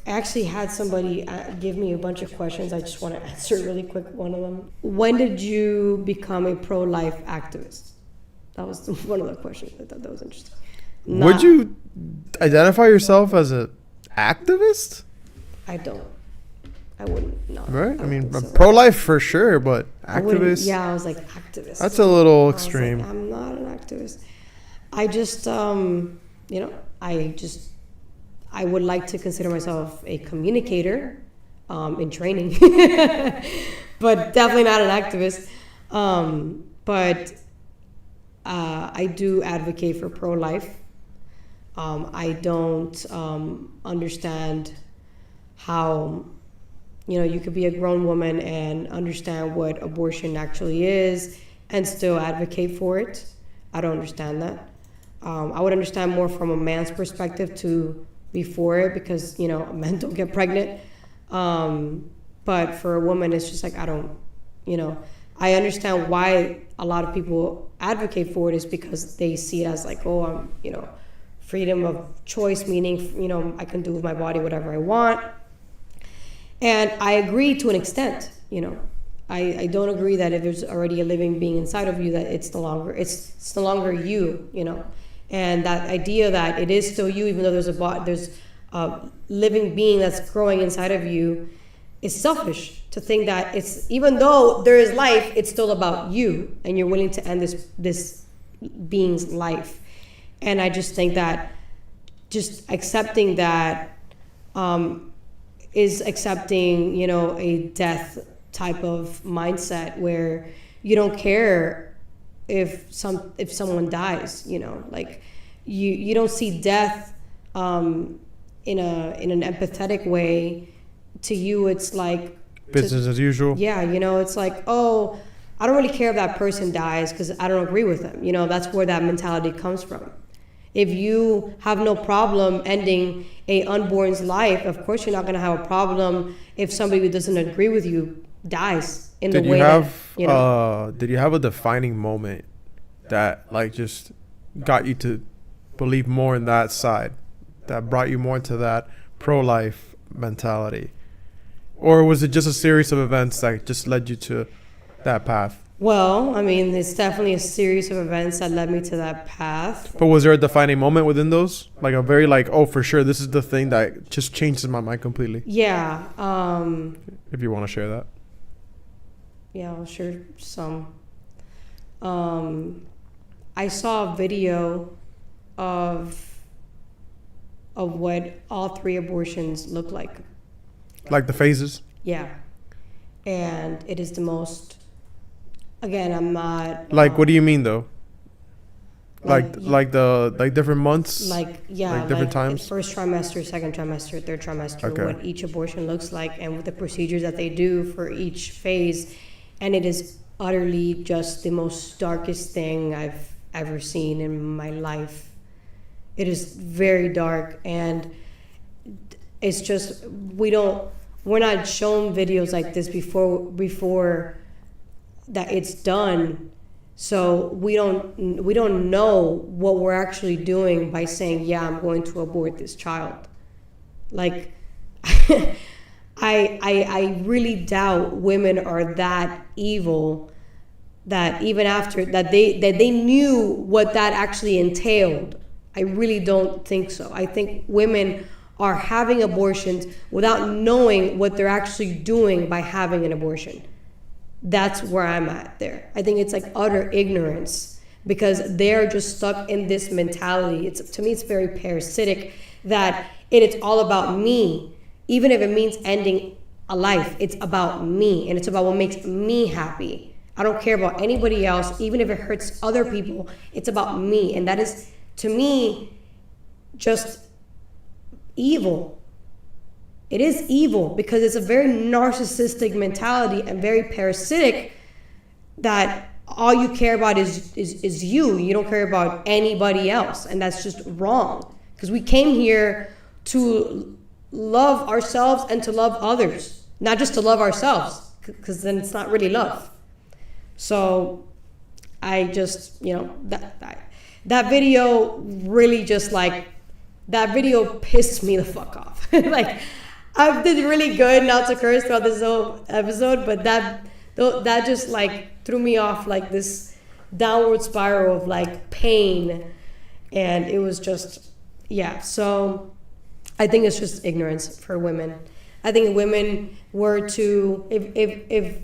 I actually had somebody give me a bunch of questions. I just want to answer really quick one of them. When did you become a pro-life activist? That was one of the questions. I thought that was interesting. Would you identify yourself as an activist? I don't. I wouldn't. No. Right? I mean, think so. pro-life for sure, but activist? Yeah, I was like, activist. That's a little I was extreme. like, I'm not an activist. I just, I would like to consider myself a communicator in training, but definitely not an activist. But I do advocate for pro-life. I don't understand how, you could be a grown woman and understand what abortion actually is and still advocate for it. I don't understand that. I would understand more from a man's perspective to before it, because men don't get pregnant, but for a woman it's just like, I don't, I understand why a lot of people advocate for it, is because they see it as like, oh, I'm freedom of choice, meaning I can do with my body whatever I want. And I agree to an extent. I don't agree that if there's already a living being inside of you, that it's no longer you. And that idea that it is still you, even though there's a living being that's growing inside of you, is selfish to think that it's, even though there is life, it's still about you, and you're willing to end this being's life. And I just think that just accepting that is accepting, a death type of mindset where you don't care if someone dies, like you don't see death in an empathetic way. To you, it's like business as usual. Yeah, it's like, oh, I don't really care if that person dies because I don't agree with them. That's where that mentality comes from. If you have no problem ending a unborn's life, of course you're not going to have a problem if somebody who doesn't agree with you dies in the way that, did you have a defining moment that just got you to believe more in that side, that brought you more into that pro-life mentality? Or was it just a series of events that just led you to that path? Well, it's definitely a series of events that led me to that path. But was there a defining moment within those? Like a very oh, for sure, this is the thing that just changes my mind completely? Yeah. If you want to share that. Yeah, I'll share some. I saw a video of what all 3 abortions look like. Like the phases? Yeah. And it is the most, again, I'm not... what do you mean though? Like the different months? Different times? First trimester, second trimester, third trimester, okay. What each abortion looks like and what the procedures that they do for each phase. And it is utterly just the most darkest thing I've ever seen in my life. It is very dark, and it's just, we're not shown videos like this before that it's done. So we don't know what we're actually doing by saying, yeah, I'm going to abort this child. I really doubt women are that evil that even after that they knew what that actually entailed. I really don't think so. I think women are having abortions without knowing what they're actually doing by having an abortion. That's where I'm at there. I think it's utter ignorance, because they're just stuck in this mentality. To me, it's very parasitic that it's all about me. Even if it means ending a life, it's about me, and it's about what makes me happy. I don't care about anybody else, even if it hurts other people. It's about me, and that is, to me, just evil. It is evil because it's a very narcissistic mentality and very parasitic, that all you care about is you. You don't care about anybody else, and that's just wrong, because we came here to love ourselves and to love others, not just to love ourselves, because then it's not really love. So I just, that video really just that video pissed me the fuck off. I've did really good not to curse throughout this whole episode, but that just like threw me off like this downward spiral of like pain, and it was just So I think it's just ignorance for women. I think if women were to, if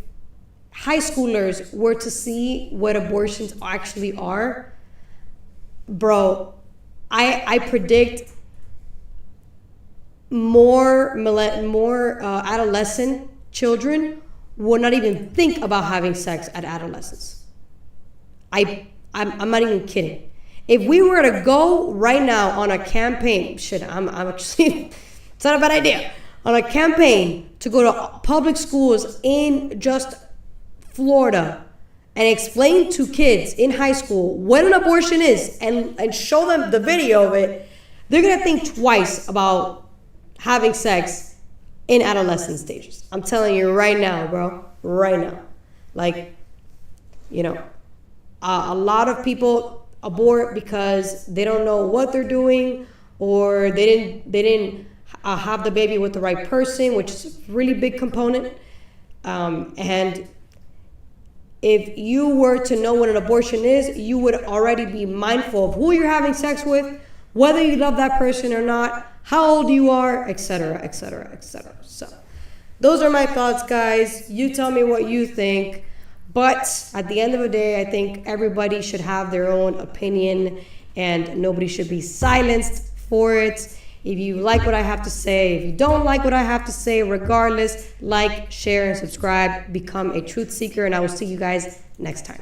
high schoolers were to see what abortions actually are, bro, I predict more adolescent children will not even think about having sex at adolescence. I'm not even kidding. If we were to go right now on a campaign, I'm actually, it's not a bad idea, on a campaign to go to public schools in just Florida and explain to kids in high school what an abortion is and show them the video of it, they're gonna think twice about having sex in adolescent stages. I'm telling you right now, bro, right now. Like, a lot of people abort because they don't know what they're doing, or they didn't have the baby with the right person, which is a really big component. And if you were to know what an abortion is, you would already be mindful of who you're having sex with, whether you love that person or not, how old you are, etc., etc., etc. So those are my thoughts, guys. You tell me what you think. But at the end of the day, I think everybody should have their own opinion and nobody should be silenced for it. If you like what I have to say, if you don't like what I have to say, regardless, like, share, and subscribe. Become a truth seeker, and I will see you guys next time.